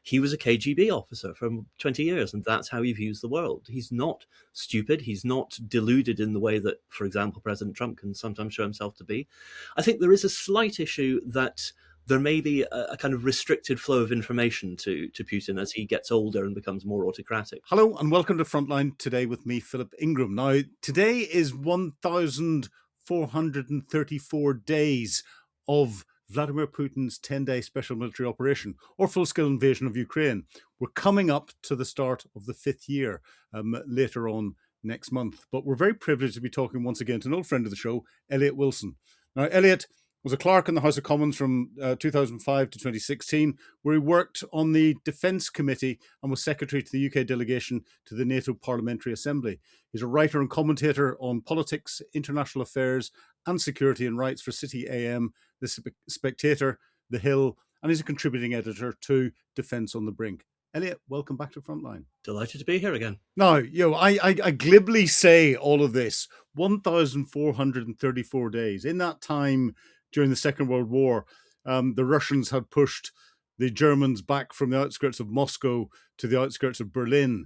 He was a KGB officer for 20 years, and that's how he views the world. He's not stupid. He's not deluded in the way that, for example, President Trump can sometimes show himself to be. I think there is a slight issue that there may be a kind of restricted flow of information to Putin as he gets older and becomes more autocratic. Hello and welcome to Frontline, today with me, Philip Ingram. Now, today is 1,434 days of Vladimir Putin's 10-day special military operation or full-scale invasion of Ukraine. We're coming up to the start of the fifth year later on next month. But we're very privileged to be talking once again to an old friend of the show, Eliot Wilson. Now, Eliot was a clerk in the House of Commons from 2005 to 2016, where he worked on the Defence Committee and was secretary to the UK delegation to the NATO Parliamentary Assembly. He's a writer and commentator on politics, international affairs and security and rights for City AM, The Spectator, The Hill, and he's a contributing editor to Defence on the Brink. Eliot, welcome back to Frontline. Delighted to be here again. Now, I glibly say all of this, 1,434 days. In that time, during the Second World War, the Russians had pushed the Germans back from the outskirts of Moscow to the outskirts of Berlin.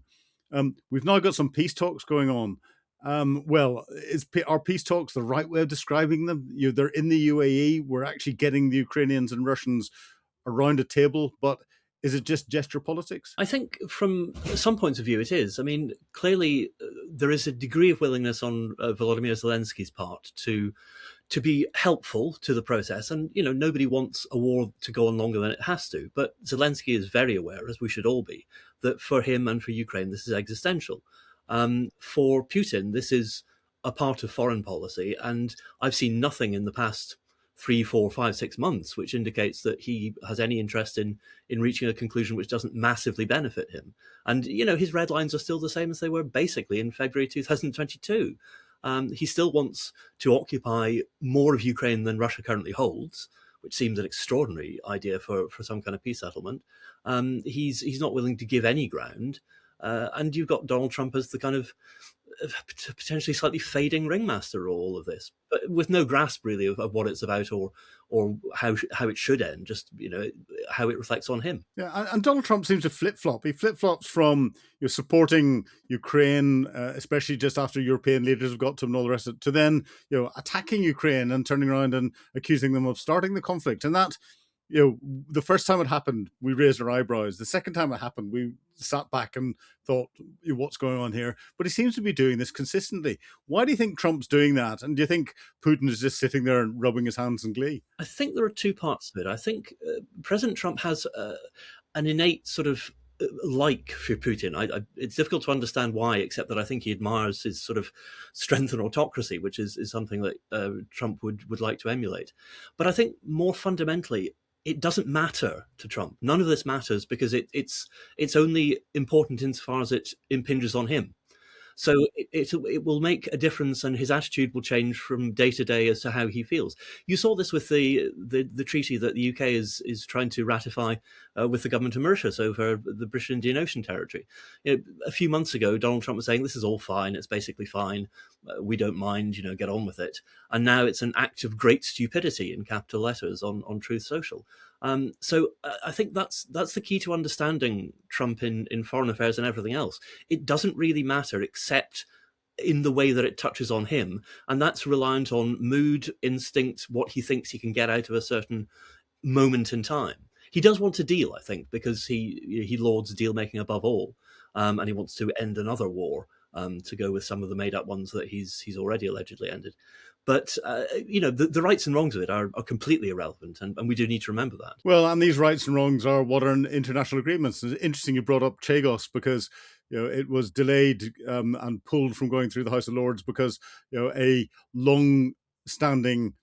We've now got some peace talks going on. Are peace talks the right way of describing them? They're in the UAE. We're actually getting the Ukrainians and Russians around a table, but is it just gesture politics? I think from some points of view it is. I mean, clearly there is a degree of willingness on Volodymyr Zelensky's part to be helpful to the process. And, nobody wants a war to go on longer than it has to. But Zelensky is very aware, as we should all be, that for him and for Ukraine, this is existential. For Putin, this is a part of foreign policy. And I've seen nothing in the past 3, 4, 5, 6 months which indicates that he has any interest in reaching a conclusion which doesn't massively benefit him. And, his red lines are still the same as they were basically in February 2022. He still wants to occupy more of Ukraine than Russia currently holds, which seems an extraordinary idea for some kind of peace settlement. He's not willing to give any ground. And you've got Donald Trump as the kind of potentially slightly fading ringmaster of all of this, but with no grasp really of what it's about or how it should end, just how it reflects on him. Yeah, and Donald Trump seems to flip-flop. He flip-flops from supporting Ukraine, especially just after European leaders have got to him and all the rest of it, to then attacking Ukraine and turning around and accusing them of starting the conflict. And that, the first time it happened, we raised our eyebrows. The second time it happened, we sat back and thought, what's going on here? But he seems to be doing this consistently. Why do you think Trump's doing that? And do you think Putin is just sitting there and rubbing his hands in glee? I think there are two parts to it. I think President Trump has an innate sort of like for Putin. It's difficult to understand why, except that I think he admires his sort of strength and autocracy, which is something that Trump would like to emulate. But I think more fundamentally, it doesn't matter to Trump. None of this matters because it's only important insofar as it impinges on him. So it will make a difference, and his attitude will change from day to day as to how he feels. You saw this with the treaty that the UK is trying to ratify with the government of Mauritius over the British Indian Ocean territory. A few months ago, Donald Trump was saying this is all fine. It's basically fine. We don't mind. Get on with it. And now it's an act of great stupidity in capital letters on Truth Social. So I think that's the key to understanding Trump in foreign affairs and everything else. It doesn't really matter except in the way that it touches on him. And that's reliant on mood, instinct, what he thinks he can get out of a certain moment in time. He does want to deal, I think, because he lauds deal making above all. And he wants to end another war to go with some of the made up ones that he's already allegedly ended. But, the rights and wrongs of it are completely irrelevant, and we do need to remember that. Well, and these rights and wrongs are what are in international agreements. It's interesting you brought up Chagos because, it was delayed and pulled from going through the House of Lords because, a long-standing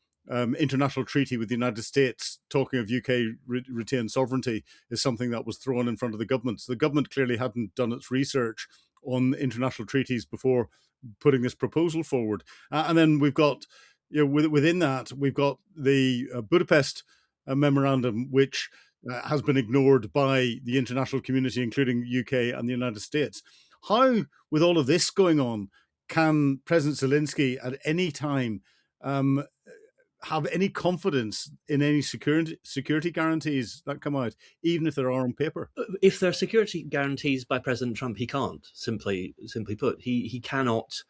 international treaty with the United States talking of UK retained sovereignty is something that was thrown in front of the government. So the government clearly hadn't done its research on international treaties before putting this proposal forward. And then we've got, within that, we've got the Budapest memorandum, which has been ignored by the international community, including UK and the United States. How, with all of this going on, can President Zelensky at any time have any confidence in any security guarantees that come out, even if there are on paper? If there are security guarantees by President Trump, he can't. Simply put, he cannot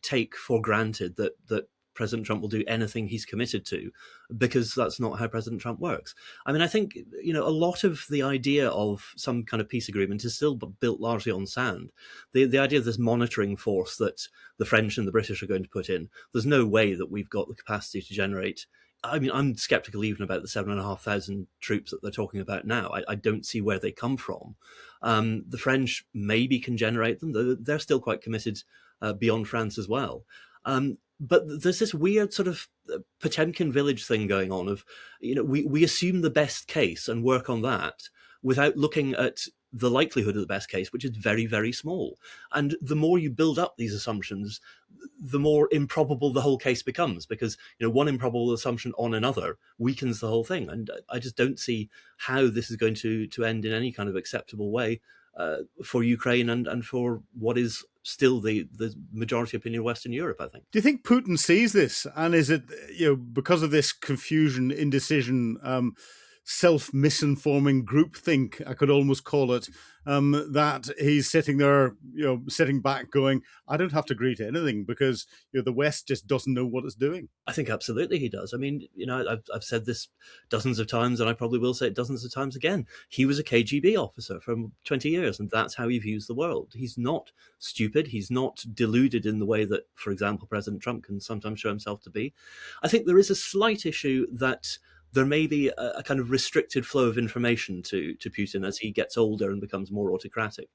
take for granted that President Trump will do anything he's committed to, because that's not how President Trump works. I mean, I think, a lot of the idea of some kind of peace agreement is still built largely on sand. The idea of this monitoring force that the French and the British are going to put in, there's no way that we've got the capacity to generate. I mean, I'm skeptical even about the 7,500 troops that they're talking about now. I don't see where they come from. The French maybe can generate them. They're still quite committed beyond France as well. But there's this weird sort of Potemkin village thing going on of, we assume the best case and work on that without looking at the likelihood of the best case, which is very, very small. And the more you build up these assumptions, the more improbable the whole case becomes, because one improbable assumption on another weakens the whole thing. And I just don't see how this is going to end in any kind of acceptable way for Ukraine and for what is still the majority opinion of Western Europe, I think. Do you think Putin sees this? And is it, because of this confusion, indecision, self-misinforming groupthink, I could almost call it, that he's sitting there, sitting back going, I don't have to agree to anything because the West just doesn't know what it's doing? I think absolutely he does. I mean, I've said this dozens of times, and I probably will say it dozens of times again. He was a KGB officer for 20 years, and that's how he views the world. He's not stupid. He's not deluded in the way that, for example, President Trump can sometimes show himself to be. I think there is a slight issue that there may be a kind of restricted flow of information to Putin as he gets older and becomes more autocratic.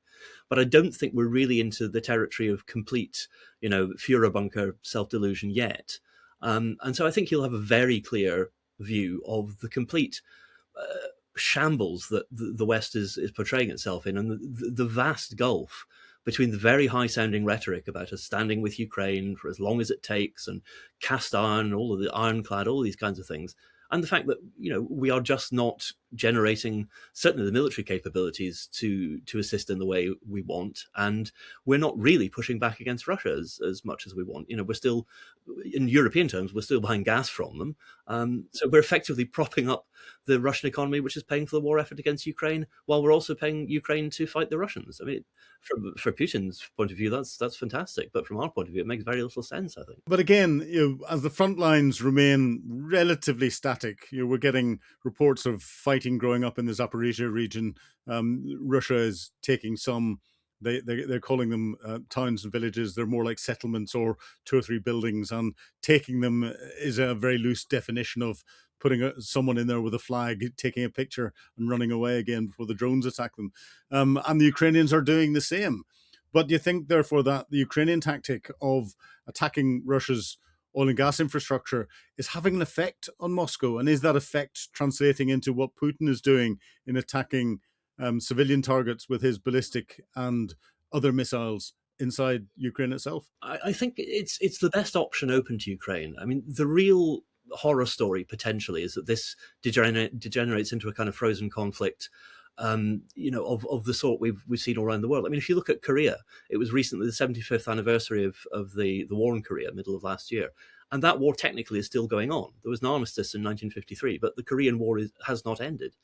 But I don't think we're really into the territory of complete, Führerbunker self-delusion yet. And so I think he'll have a very clear view of the complete shambles that the West is portraying itself in, and the vast gulf between the very high-sounding rhetoric about us standing with Ukraine for as long as it takes, and cast iron, all of the ironclad, all these kinds of things, and the fact that we are just not generating certainly the military capabilities to assist in the way we want, and we're not really pushing back against Russia as much as we want. We're still, in European terms, we're still buying gas from them, so we're effectively propping up the Russian economy, which is paying for the war effort against Ukraine, while we're also paying Ukraine to fight the Russians. I mean, for Putin's point of view, that's fantastic, but from our point of view, it makes very little sense, I think. But again, as the front lines remain relatively static, we're getting reports of fighting growing up in the Zaporizhia region. Russia is taking some. They're calling them towns and villages. They're more like settlements or 2 or 3 buildings, and taking them is a very loose definition of putting someone in there with a flag, taking a picture and running away again before the drones attack them. And the Ukrainians are doing the same. But do you think, therefore, that the Ukrainian tactic of attacking Russia's oil and gas infrastructure is having an effect on Moscow? And is that effect translating into what Putin is doing in attacking civilian targets with his ballistic and other missiles inside Ukraine itself? I think it's the best option open to Ukraine. I mean, the real horror story potentially is that this degenerates into a kind of frozen conflict, of the sort we've seen all around the world. I mean, if you look at Korea, it was recently the 75th anniversary of the war in Korea, middle of last year. And that war technically is still going on. There was an armistice in 1953, but the Korean War has not ended.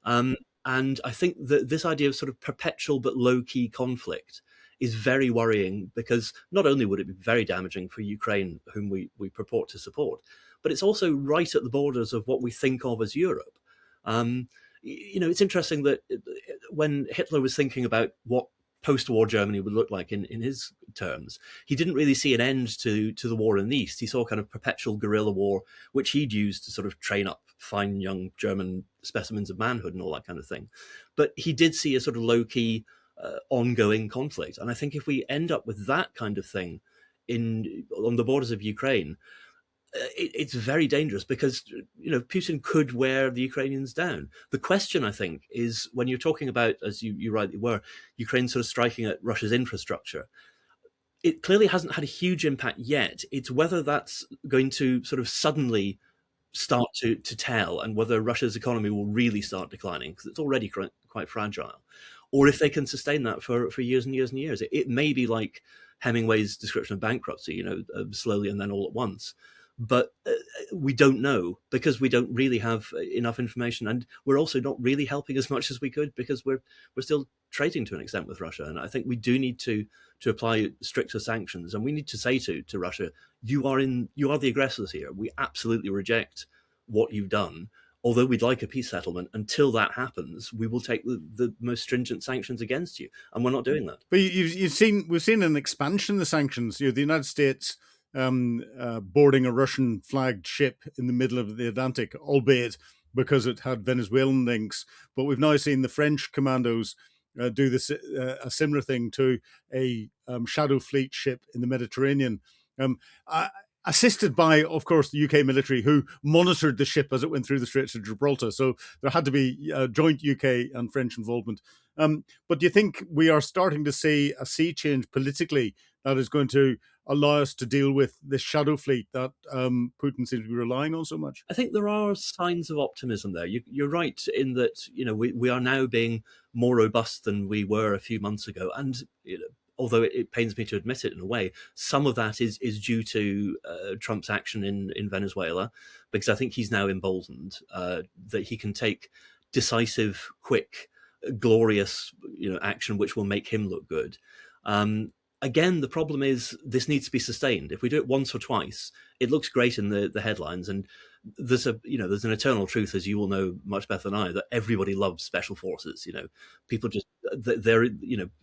And I think that this idea of sort of perpetual but low-key conflict is very worrying, because not only would it be very damaging for Ukraine, whom we purport to support, but it's also right at the borders of what we think of as Europe. It's interesting that when Hitler was thinking about what post-war Germany would look like in his terms, he didn't really see an end to the war in the East. He saw kind of perpetual guerrilla war, which he'd used to sort of train up fine young German specimens of manhood and all that kind of thing. But he did see a sort of low-key ongoing conflict. And I think if we end up with that kind of thing on the borders of Ukraine, it's very dangerous, because Putin could wear the Ukrainians down. The question, I think, is when you're talking about, as you rightly were, Ukraine sort of striking at Russia's infrastructure, it clearly hasn't had a huge impact yet. It's whether that's going to sort of suddenly start to tell, and whether Russia's economy will really start declining, because it's already quite fragile, or if they can sustain that for years and years and years. It may be like Hemingway's description of bankruptcy, slowly and then all at once. But we don't know because we don't really have enough information, and we're also not really helping as much as we could because we're still trading to an extent with Russia. And I think we do need to apply stricter sanctions, and we need to say to Russia, you are the aggressors here. We absolutely reject what you've done. Although we'd like a peace settlement, until that happens, we will take the most stringent sanctions against you, and we're not doing that. But we've seen an expansion of the sanctions. The United States boarding a Russian flagged ship in the middle of the Atlantic, albeit because it had Venezuelan links. But we've now seen the French commandos do this a similar thing to a shadow fleet ship in the Mediterranean. Assisted by, of course, the UK military, who monitored the ship as it went through the Straits of Gibraltar. So there had to be joint UK and French involvement. But do you think we are starting to see a sea change politically that is going to allow us to deal with this shadow fleet that Putin seems to be relying on so much? I think there are signs of optimism there. You're right in that we are now being more robust than we were a few months ago, and although it pains me to admit it in a way, some of that is due to Trump's action in Venezuela, because I think he's now emboldened that he can take decisive, quick, glorious action which will make him look good. Again, the problem is this needs to be sustained. If we do it once or twice, it looks great in the headlines, and there's an eternal truth, as you will know much better than I, that everybody loves special forces. People just they're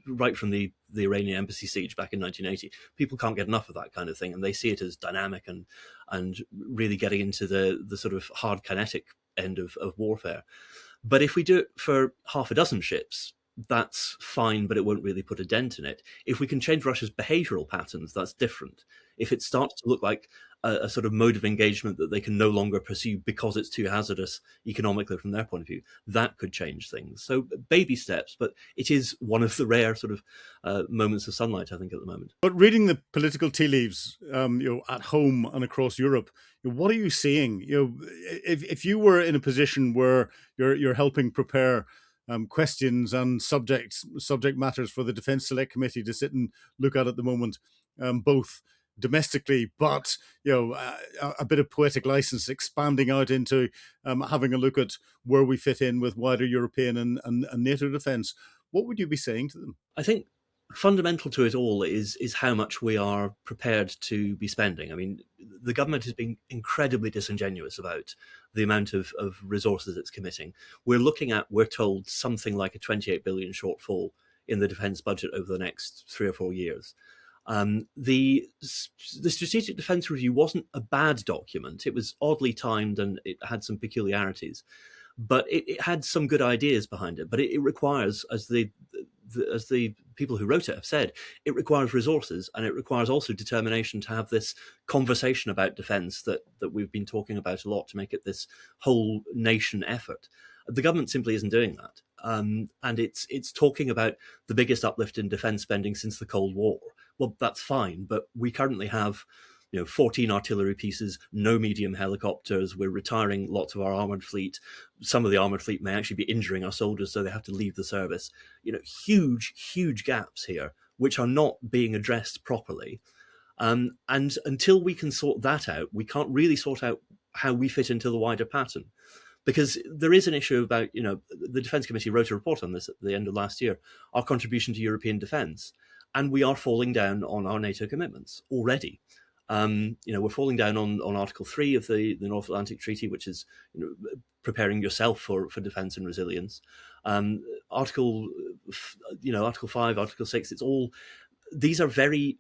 right from the Iranian embassy siege back in 1980. People can't get enough of that kind of thing, and they see it as dynamic and really getting into the sort of hard kinetic end of warfare. But if we do it for half a dozen ships, that's fine, but it won't really put a dent in it. If we can change Russia's behavioral patterns, that's different. If it starts to look like a sort of mode of engagement that they can no longer pursue because it's too hazardous economically from their point of view, that could change things. So baby steps, but it is one of the rare sort of moments of sunlight, I think, at the moment. But reading the political tea leaves, at home and across Europe, what are you seeing? If you were in a position where you're helping prepare questions and subject matters for the Defence Select Committee to sit and look at the moment, both domestically, but a bit of poetic license, expanding out into having a look at where we fit in with wider European and NATO defence. What would you be saying to them? I think fundamental to it all is how much we are prepared to be spending. I mean, the government has been incredibly disingenuous about the amount of resources it's committing. We're told something like a 28 billion shortfall in the defence budget over the next 3 or 4 years. The Strategic Defence Review wasn't a bad document. It was oddly timed and it had some peculiarities, but it had some good ideas behind it. But it requires, as the people who wrote it have said, it requires resources, and it requires also determination to have this conversation about defence that we've been talking about a lot, to make it this whole nation effort. The government simply isn't doing that. And it's talking about the biggest uplift in defence spending since the Cold War. Well, that's fine, but we currently have 14 artillery pieces, no medium helicopters. We're retiring lots of our armoured fleet. Some of the armoured fleet may actually be injuring our soldiers, so they have to leave the service. Huge gaps here, which are not being addressed properly. And until we can sort that out, we can't really sort out how we fit into the wider pattern. Because there is an issue about, the Defence Committee wrote a report on this at the end of last year, our contribution to European defence. And we are falling down on our NATO commitments already. We're falling down on Article 3 of the North Atlantic Treaty, which is preparing yourself for defence and resilience. Article 5, Article 6, these are very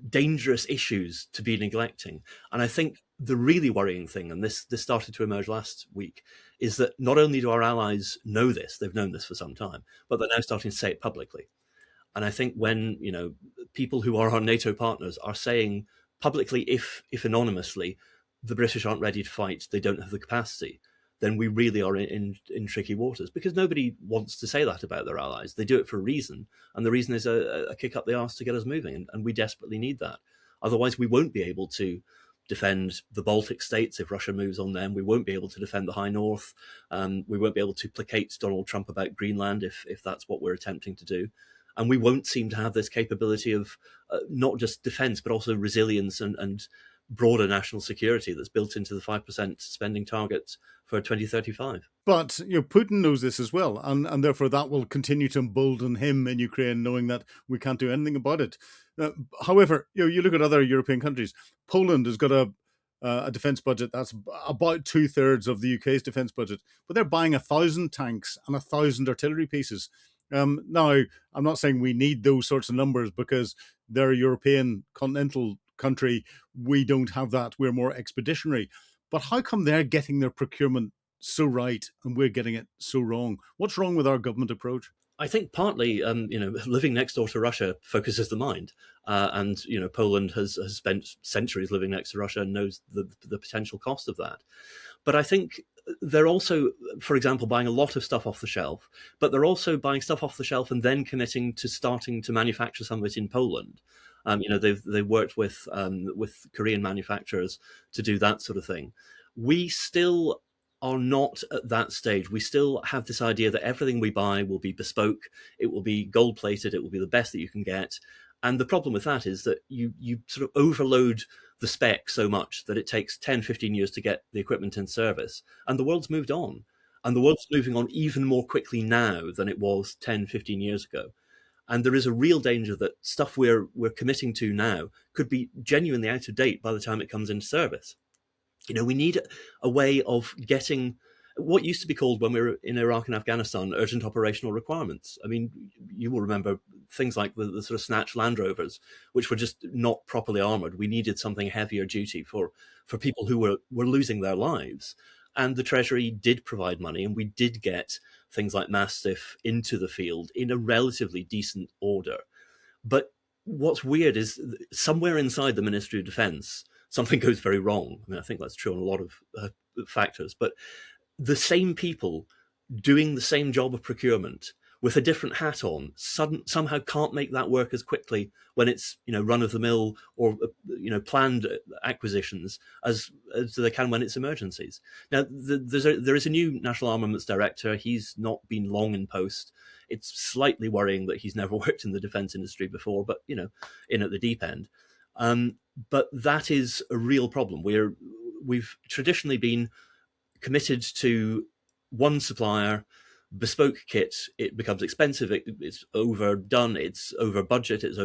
dangerous issues to be neglecting. And I think the really worrying thing, and this started to emerge last week, is that not only do our allies know this, they've known this for some time, but they're now starting to say it publicly. And I think when people who are our NATO partners are saying publicly, if anonymously, the British aren't ready to fight, they don't have the capacity, then we really are in tricky waters, because nobody wants to say that about their allies. They do it for a reason, and the reason is a kick up the arse to get us moving, and we desperately need that. Otherwise, we won't be able to defend the Baltic states if Russia moves on them. We won't be able to defend the High North. We won't be able to placate Donald Trump about Greenland if that's what we're attempting to do. And we won't seem to have this capability of not just defence, but also resilience and broader national security that's built into the 5% spending target for 2035. But Putin knows this as well, and therefore that will continue to embolden him in Ukraine, knowing that we can't do anything about it. However, you look at other European countries. Poland has got a defence budget that's about 2/3 of the UK's defence budget, but they're buying 1,000 tanks and 1,000 artillery pieces. Now, I'm not saying we need those sorts of numbers because they're a European continental country. We don't have that. We're more expeditionary. But how come they're getting their procurement so right and we're getting it so wrong? What's wrong with our government approach? I think partly, living next door to Russia focuses the mind, and Poland has spent centuries living next to Russia and knows the potential cost of that. But I think they're also, for example, buying a lot of stuff off the shelf, but they're also buying stuff off the shelf and then committing to starting to manufacture some of it in Poland. They've worked with Korean manufacturers to do that sort of thing. We still are not at that stage. We still have this idea that everything we buy will be bespoke, it will be gold plated, it will be the best that you can get. And the problem with that is that you sort of overload the spec so much that it takes 10, 15 years to get the equipment in service. And the world's moved on. And the world's moving on even more quickly now than it was 10, 15 years ago. And there is a real danger that stuff we're committing to now could be genuinely out of date by the time it comes into service. We need a way of getting what used to be called, when we were in Iraq and Afghanistan, urgent operational requirements. I mean, you will remember things like the sort of snatch Land Rovers, which were just not properly armored. We needed something heavier duty for people who were losing their lives. And the Treasury did provide money, and we did get things like Mastiff into the field in a relatively decent order. But what's weird is somewhere inside the Ministry of Defence, something goes very wrong. I mean, I think that's true on a lot of factors, but the same people doing the same job of procurement with a different hat on somehow can't make that work as quickly when it's run-of-the-mill or planned acquisitions as they can when it's emergencies. Now, there is a new National Armaments Director. He's not been long in post. It's slightly worrying that he's never worked in the defence industry before, but in at the deep end. But that is a real problem. We've traditionally been committed to one supplier, bespoke kit. It becomes expensive, it's overdone, it's over budget, it's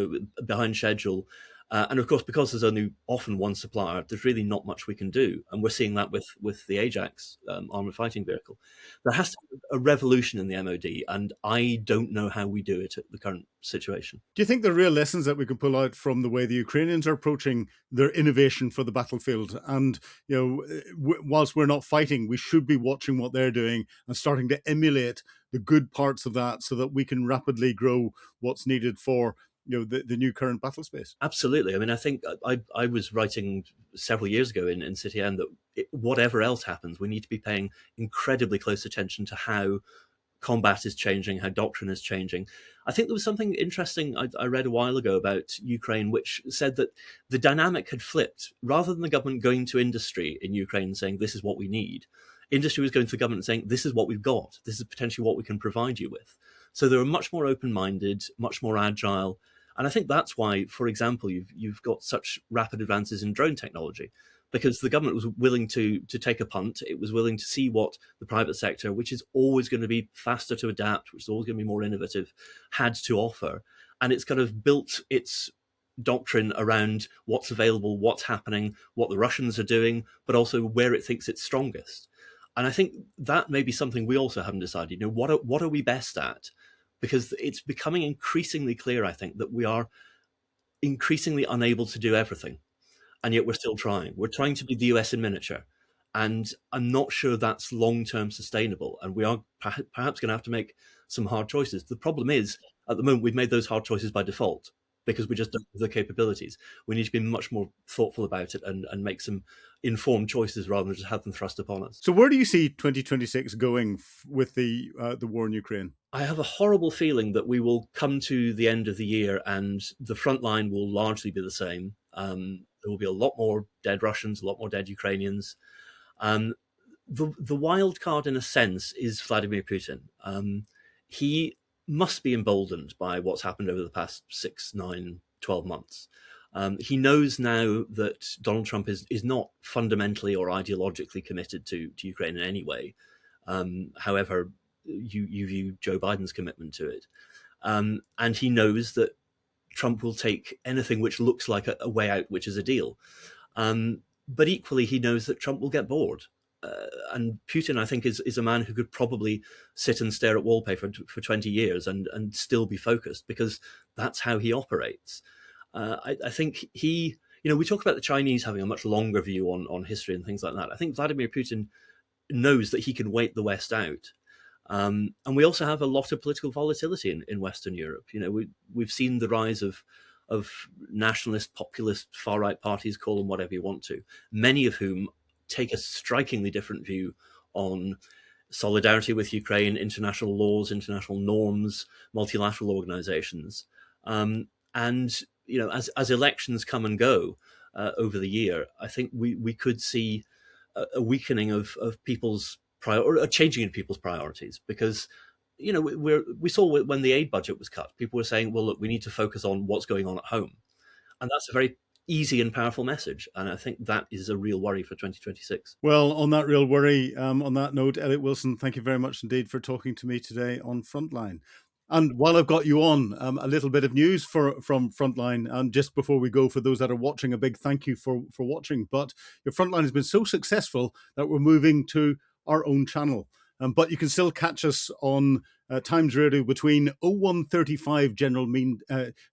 behind schedule. And of course, because there's only often one supplier, there's really not much we can do. And we're seeing that with the Ajax armoured fighting vehicle. There has to be a revolution in the MOD, and I don't know how we do it at the current situation. Do you think the real lessons that we can pull out from the way the Ukrainians are approaching their innovation for the battlefield? And, whilst we're not fighting, we should be watching what they're doing and starting to emulate the good parts of that so that we can rapidly grow what's needed for the new current battle space. Absolutely. I mean, I think I was writing several years ago in City End that whatever else happens, we need to be paying incredibly close attention to how combat is changing, how doctrine is changing. I think there was something interesting I read a while ago about Ukraine, which said that the dynamic had flipped. Rather than the government going to industry in Ukraine and saying, this is what we need, industry was going to the government and saying, this is what we've got. This is potentially what we can provide you with. So they were much more open-minded, much more agile. And I think that's why, for example, you've got such rapid advances in drone technology, because the government was willing to take a punt. It was willing to see what the private sector, which is always going to be faster to adapt, which is always going to be more innovative, had to offer. And it's kind of built its doctrine around what's available, what's happening, what the Russians are doing, but also where it thinks it's strongest. And I think that may be something we also haven't decided. What are we best at? Because it's becoming increasingly clear, I think, that we are increasingly unable to do everything. And yet we're still trying. We're trying to be the US in miniature. And I'm not sure that's long-term sustainable. And we are perhaps going to have to make some hard choices. The problem is, at the moment, we've made those hard choices by default because we just don't have the capabilities. We need to be much more thoughtful about it and make some informed choices rather than just have them thrust upon us. So where do you see 2026 going with the war in Ukraine? I have a horrible feeling that we will come to the end of the year and the front line will largely be the same. There will be a lot more dead Russians, a lot more dead Ukrainians. The wild card, in a sense, is Vladimir Putin. He must be emboldened by what's happened over the past 6, 9, 12 months. He knows now that Donald Trump is not fundamentally or ideologically committed to Ukraine in any way, however you view Joe Biden's commitment to it. And he knows that Trump will take anything which looks like a way out, which is a deal. But equally, he knows that Trump will get bored. And Putin, I think, is a man who could probably sit and stare at wallpaper for 20 years and still be focused, because that's how he operates. I think we talk about the Chinese having a much longer view on history and things like that. I think Vladimir Putin knows that he can wait the West out. And we also have a lot of political volatility in Western Europe. We've seen the rise of nationalist, populist, far-right parties, call them whatever you want to, many of whom take a strikingly different view on solidarity with Ukraine, international laws, international norms, multilateral organizations. And as elections come and go over the year, I think we could see a weakening of people's or a changing in people's priorities, because we saw when the aid budget was cut, people were saying, well, look, we need to focus on what's going on at home. And that's a very easy and powerful message. And I think that is a real worry for 2026. Well, on that real worry, on that note, Eliot Wilson, thank you very much indeed for talking to me today on Frontline. And while I've got you on, a little bit of news from Frontline. And just before we go, for those that are watching, a big thank you for watching. But your Frontline has been so successful that we're moving to our own channel. But you can still catch us on Times Radio between 01:35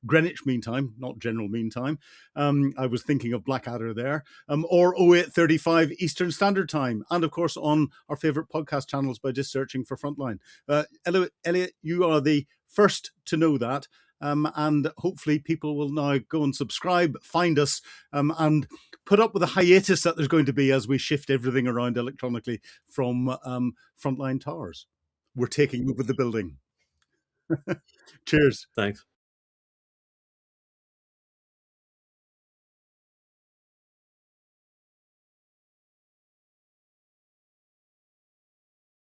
Greenwich Mean Time, not General Mean Time. I was thinking of Blackadder there. Or 08:35 Eastern Standard Time. And of course on our favourite podcast channels by just searching for Frontline. Eliot, you are the first to know that. And hopefully people will now go and subscribe, find us, and put up with the hiatus that there's going to be as we shift everything around electronically from Frontline Towers. We're taking over the building. Cheers. Thanks.